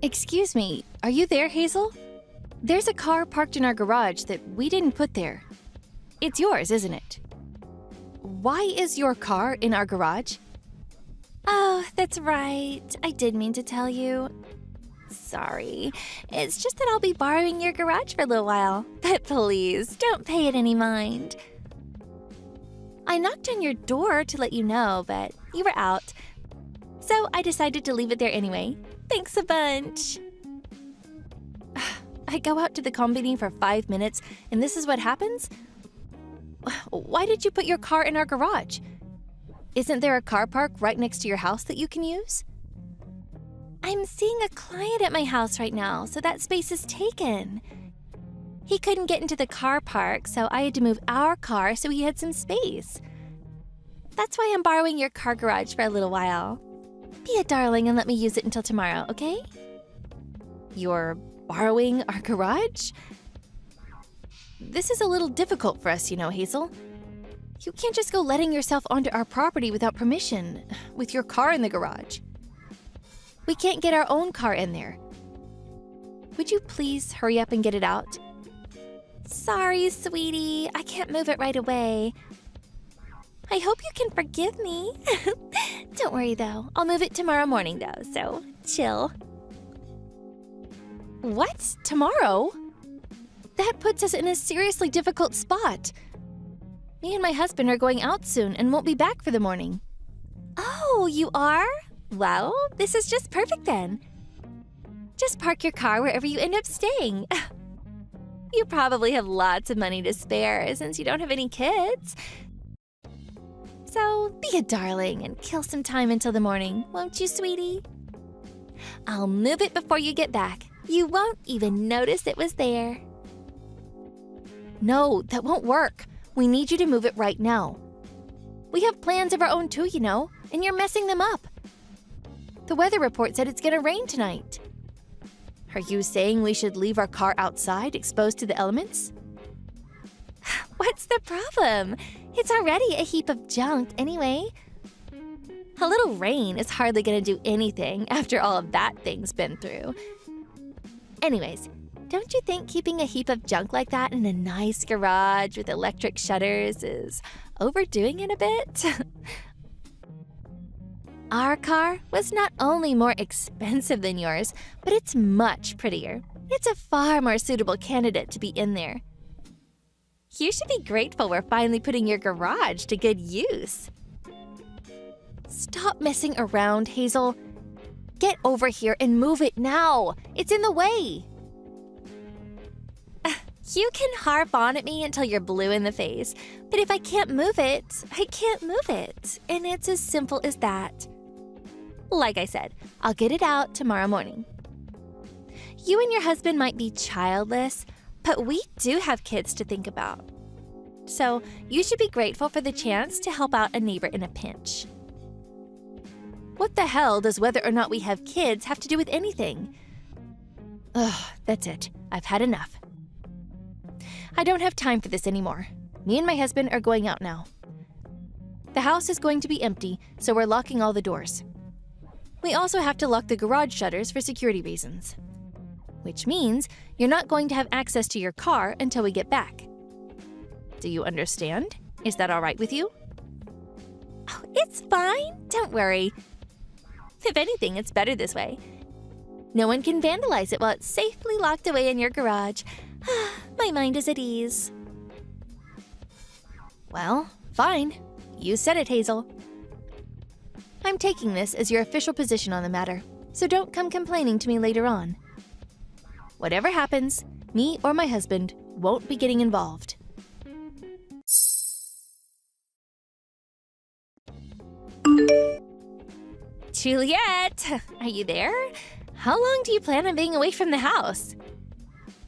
Excuse me, are you there, Hazel? There's a car parked in our garage that we didn't put there. It's yours, isn't it? Why is your car in our garage? Oh, that's right. I did mean to tell you. Sorry. It's just that I'll be borrowing your garage for a little while. But please, don't pay it any mind. I knocked on your door to let you know, but you were out. So I decided to leave it there anyway. Thanks a bunch. I go out to the company for 5 minutes, and this is what happens? Why did you put your car in our garage? Isn't there a car park right next to your house that you can use? I'm seeing a client at my house right now, so that space is taken. He couldn't get into the car park, so I had to move our car so he had some space. That's why I'm borrowing your car garage for a little while. Be a darling and let me use it until tomorrow, okay? You're borrowing our garage? This is a little difficult for us, you know, Hazel. You can't just go letting yourself onto our property without permission, with your car in the garage. We can't get our own car in there. Would you please hurry up and get it out? Sorry, sweetie. I can't move it right away. I hope you can forgive me. Don't worry, though. I'll move it tomorrow morning, though, so chill. What? Tomorrow? That puts us in a seriously difficult spot. Me and my husband are going out soon and won't be back for the morning. Oh, you are? Well, this is just perfect then. Just park your car wherever you end up staying. You probably have lots of money to spare since you don't have any kids. So be a darling and kill some time until the morning, won't you, sweetie? I'll move it before you get back. You won't even notice it was there. No, that won't work. We need you to move it right now. We have plans of our own too, you know, and you're messing them up. The weather report said it's gonna rain tonight. Are you saying we should leave our car outside, exposed to the elements? What's the problem? It's already a heap of junk anyway. A little rain is hardly gonna do anything after all of that thing's been through. Anyways, don't you think keeping a heap of junk like that in a nice garage with electric shutters is overdoing it a bit? Our car was not only more expensive than yours, but it's much prettier. It's a far more suitable candidate to be in there. You should be grateful we're finally putting your garage to good use. Stop messing around, Hazel. Get over here and move it now. It's in the way. You can harp on at me until you're blue in the face, but if I can't move it, I can't move it. And it's as simple as that. Like I said, I'll get it out tomorrow morning. You and your husband might be childless, but we do have kids to think about. So you should be grateful for the chance to help out a neighbor in a pinch. What the hell does whether or not we have kids have to do with anything? Ugh, that's it. I've had enough. I don't have time for this anymore. Me and my husband are going out now. The house is going to be empty, so we're locking all the doors. We also have to lock the garage shutters for security reasons. Which means you're not going to have access to your car until we get back. Do you understand? Is that all right with you? Oh, it's fine. Don't worry. If anything, it's better this way. No one can vandalize it while it's safely locked away in your garage. My mind is at ease. Well, fine. You said it, Hazel. I'm taking this as your official position on the matter, so don't come complaining to me later on. Whatever happens, me or my husband won't be getting involved. Juliet, are you there? How long do you plan on being away from the house?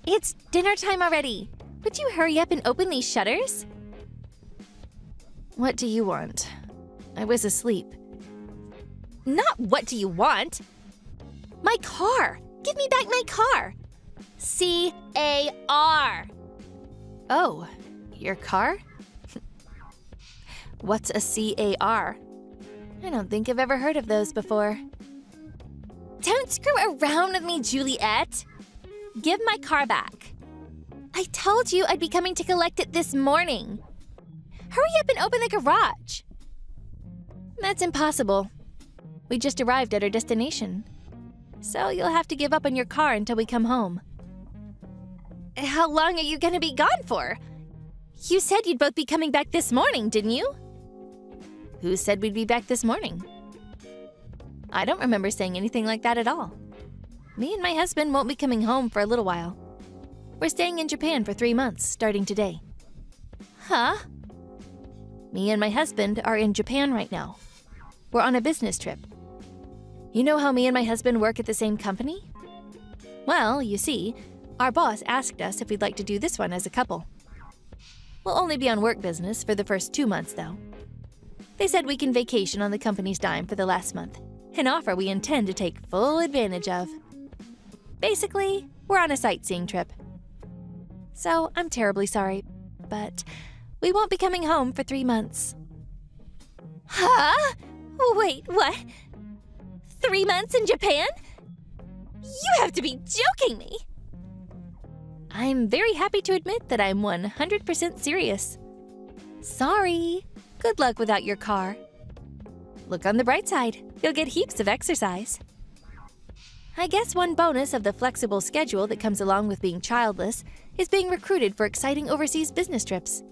It's dinner time already. Would you hurry up and open these shutters? What do you want? I was asleep. Not what do you want? My car! Give me back my car! C-A-R! Oh, your car? What's a C-A-R? I don't think I've ever heard of those before. Don't screw around with me, Juliet. Give my car back. I told you I'd be coming to collect it this morning. Hurry up and open the garage. That's impossible. We just arrived at our destination. So you'll have to give up on your car until we come home. How long are you gonna be gone for? You said you'd both be coming back this morning, didn't you? Who said we'd be back this morning? I don't remember saying anything like that at all. Me and my husband won't be coming home for a little while. We're staying in Japan for 3 months, starting today. Huh? Me and my husband are in Japan right now. We're on a business trip. You know how me and my husband work at the same company? Well, you see, our boss asked us if we'd like to do this one as a couple. We'll only be on work business for the first 2 months, though. They said we can vacation on the company's dime for the last month, an offer we intend to take full advantage of. Basically, we're on a sightseeing trip. So I'm terribly sorry, but we won't be coming home for 3 months. Huh? Wait, what? 3 months in Japan? You have to be joking me! I'm very happy to admit that I'm 100% serious. Sorry. Good luck without your car. Look on the bright side. You'll get heaps of exercise. I guess one bonus of the flexible schedule that comes along with being childless is being recruited for exciting overseas business trips.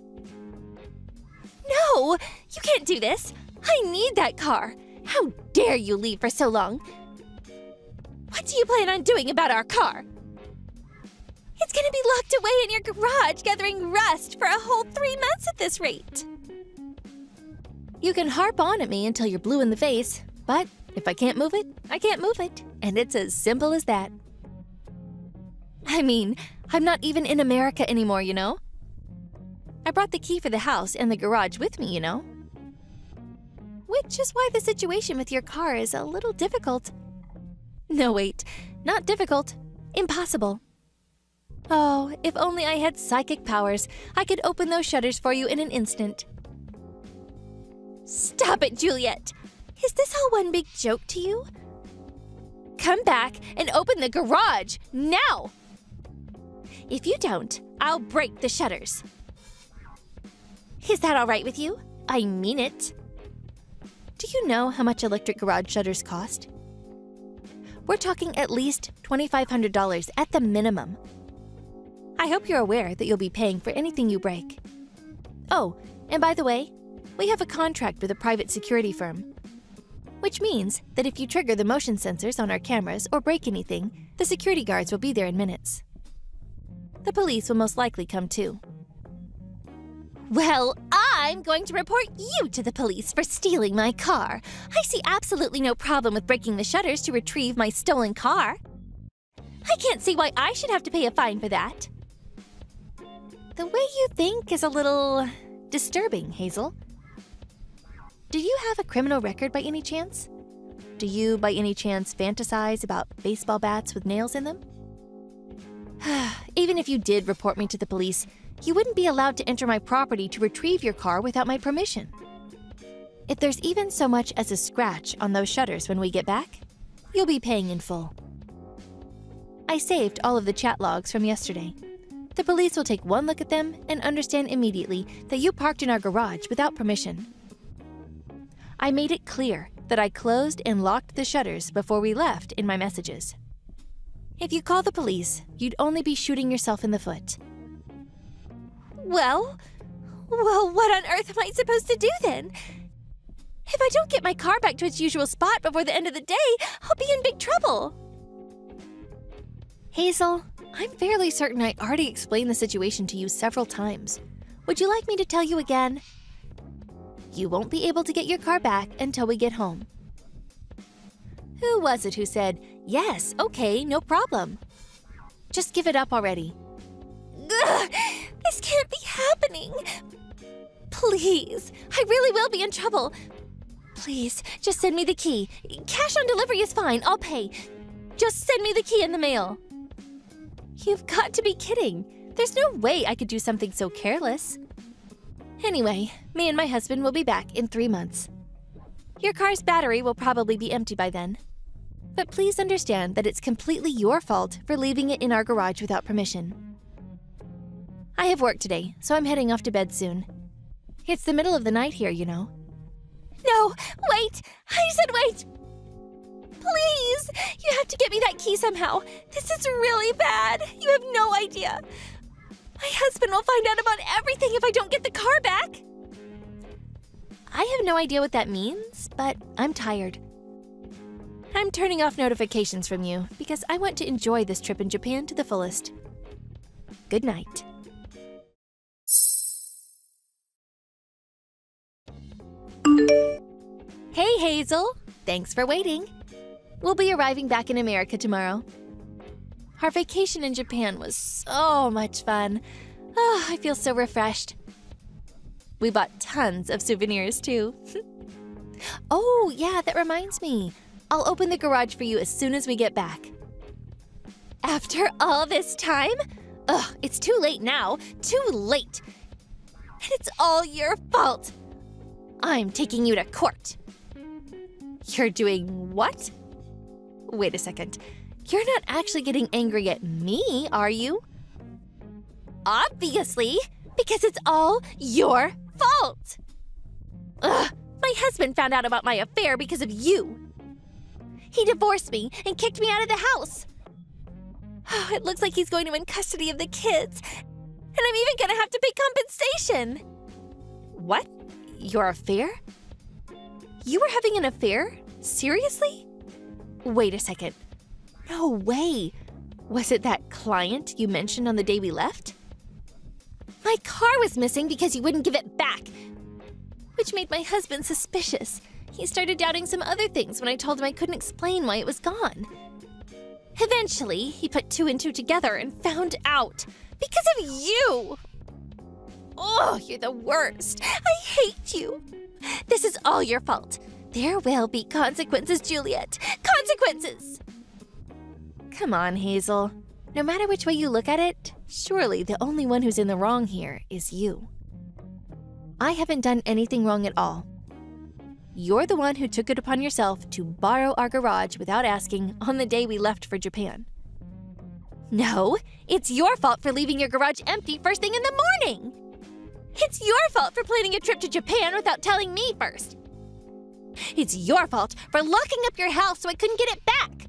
No! You can't do this! I need that car! How dare you leave for so long? What do you plan on doing about our car? It's gonna be locked away in your garage gathering rust for a whole 3 months at this rate. You can harp on at me until you're blue in the face, but if I can't move it, I can't move it. And it's as simple as that. I mean, I'm not even in America anymore, you know? I brought the key for the house and the garage with me, you know? Which is why the situation with your car is a little difficult. No, wait, not difficult. Impossible. Oh, if only I had psychic powers, I could open those shutters for you in an instant. Stop it, Juliet! Is this all one big joke to you? Come back and open the garage, now! If you don't, I'll break the shutters. Is that all right with you? I mean it. Do you know how much electric garage shutters cost? We're talking at least $2,500 at the minimum. I hope you're aware that you'll be paying for anything you break. Oh, and by the way, we have a contract with a private security firm, which means that if you trigger the motion sensors on our cameras or break anything, the security guards will be there in minutes. The police will most likely come too. Well, I'm going to report you to the police for stealing my car. I see absolutely no problem with breaking the shutters to retrieve my stolen car. I can't see why I should have to pay a fine for that. The way you think is a little disturbing, Hazel. Do you have a criminal record by any chance? Do you, by any chance, fantasize about baseball bats with nails in them? Even if you did report me to the police, you wouldn't be allowed to enter my property to retrieve your car without my permission. If there's even so much as a scratch on those shutters when we get back, you'll be paying in full. I saved all of the chat logs from yesterday. The police will take one look at them and understand immediately that you parked in our garage without permission. I made it clear that I closed and locked the shutters before we left in my messages. If you call the police, you'd only be shooting yourself in the foot. Well, what on earth am I supposed to do then? If I don't get my car back to its usual spot before the end of the day, I'll be in big trouble. Hazel, I'm fairly certain I already explained the situation to you several times. Would you like me to tell you again? You won't be able to get your car back until we get home. Who was it who said, "Yes, okay, no problem"? Just give it up already. Ugh, this can't be happening. Please, I really will be in trouble. Please, just send me the key. Cash on delivery is fine, I'll pay. Just send me the key in the mail. You've got to be kidding. There's no way I could do something so careless. Anyway, me and my husband will be back in 3 months. Your car's battery will probably be empty by then. But please understand that it's completely your fault for leaving it in our garage without permission. I have work today, so I'm heading off to bed soon. It's the middle of the night here, you know. No, wait! I said wait! Please! You have to get me that key somehow. This is really bad. You have no idea. My husband will find out about everything if I don't get the car back. I have no idea what that means, but I'm tired. I'm turning off notifications from you because I want to enjoy this trip in Japan to the fullest. Good night. Hey, Hazel. Thanks for waiting. We'll be arriving back in America tomorrow. Our vacation in Japan was so much fun. Oh, I feel so refreshed. We bought tons of souvenirs, too. Oh, yeah, that reminds me. I'll open the garage for you as soon as we get back. After all this time? Ugh, it's too late now. Too late. And it's all your fault. I'm taking you to court. You're doing what? Wait a second. You're not actually getting angry at me, are you? Obviously, because it's all your fault. Ugh, my husband found out about my affair because of you. He divorced me and kicked me out of the house. Oh, it looks like he's going to win custody of the kids. And I'm even going to have to pay compensation. What? Your affair? You were having an affair? Seriously? Wait a second. No way. Was it that client you mentioned on the day we left? My car was missing because you wouldn't give it back, which made my husband suspicious. He started doubting some other things when I told him I couldn't explain why it was gone. Eventually, he put two and two together and found out. Because of you! Oh, you're the worst. I hate you. This is all your fault. There will be consequences, Juliet. Consequences! Come on, Hazel. No matter which way you look at it, surely the only one who's in the wrong here is you. I haven't done anything wrong at all. You're the one who took it upon yourself to borrow our garage without asking on the day we left for Japan. No, it's your fault for leaving your garage empty first thing in the morning. It's your fault for planning a trip to Japan without telling me first. It's your fault for locking up your house so I couldn't get it back.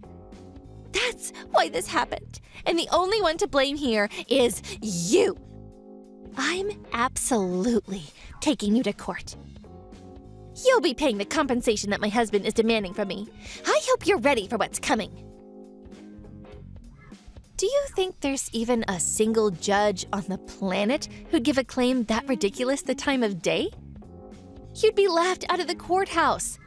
That's why this happened. And the only one to blame here is you. I'm absolutely taking you to court. You'll be paying the compensation that my husband is demanding from me. I hope you're ready for what's coming. Do you think there's even a single judge on the planet who'd give a claim that ridiculous the time of day? You'd be laughed out of the courthouse.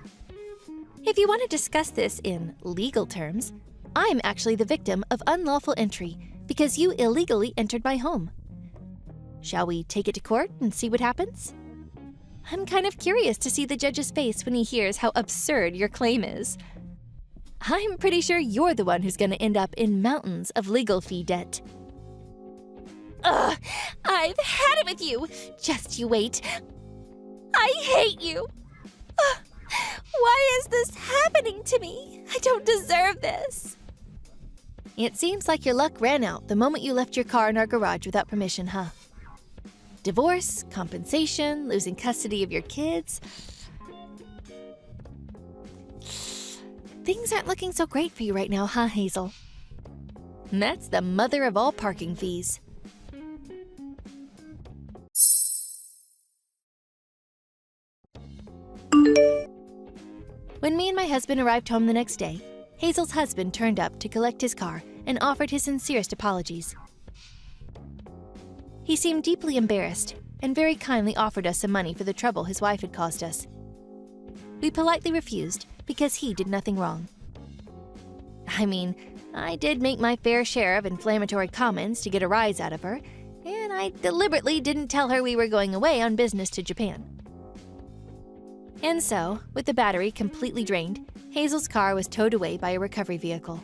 If you want to discuss this in legal terms, I'm actually the victim of unlawful entry because you illegally entered my home. Shall we take it to court and see what happens? I'm kind of curious to see the judge's face when he hears how absurd your claim is. I'm pretty sure you're the one who's going to end up in mountains of legal fee debt. Ugh, I've had it with you. Just you wait. I hate you. Ugh, why is this happening to me? I don't deserve this. It seems like your luck ran out the moment you left your car in our garage without permission, huh? Divorce, compensation, losing custody of your kids. Things aren't looking so great for you right now, huh, Hazel? And that's the mother of all parking fees. When me and my husband arrived home the next day, Hazel's husband turned up to collect his car and offered his sincerest apologies. He seemed deeply embarrassed and very kindly offered us some money for the trouble his wife had caused us. We politely refused because he did nothing wrong. I mean, I did make my fair share of inflammatory comments to get a rise out of her, and I deliberately didn't tell her we were going away on business to Japan. And so, with the battery completely drained, Hazel's car was towed away by a recovery vehicle.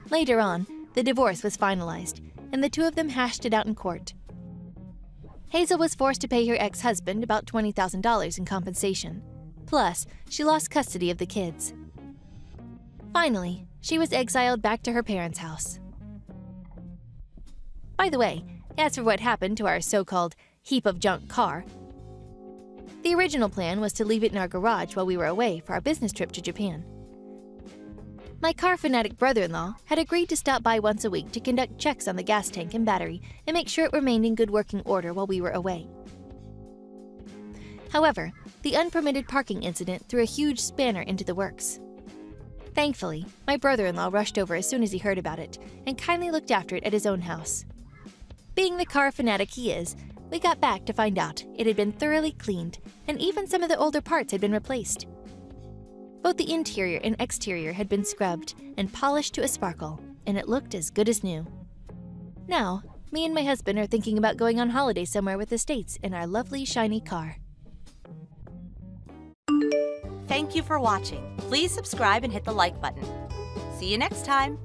Later on, the divorce was finalized, and the two of them hashed it out in court. Hazel was forced to pay her ex-husband about $20,000 in compensation. Plus, she lost custody of the kids. Finally, she was exiled back to her parents' house. By the way, as for what happened to our so-called heap of junk car, the original plan was to leave it in our garage while we were away for our business trip to Japan. My car fanatic brother-in-law had agreed to stop by once a week to conduct checks on the gas tank and battery and make sure it remained in good working order while we were away. However, the unpermitted parking incident threw a huge spanner into the works. Thankfully, my brother-in-law rushed over as soon as he heard about it and kindly looked after it at his own house. Being the car fanatic he is, we got back to find out it had been thoroughly cleaned and even some of the older parts had been replaced. Both the interior and exterior had been scrubbed and polished to a sparkle, and it looked as good as new. Now, me and my husband are thinking about going on holiday somewhere with the States in our lovely shiny car. Thank you for watching. Please subscribe and hit the like button. See you next time.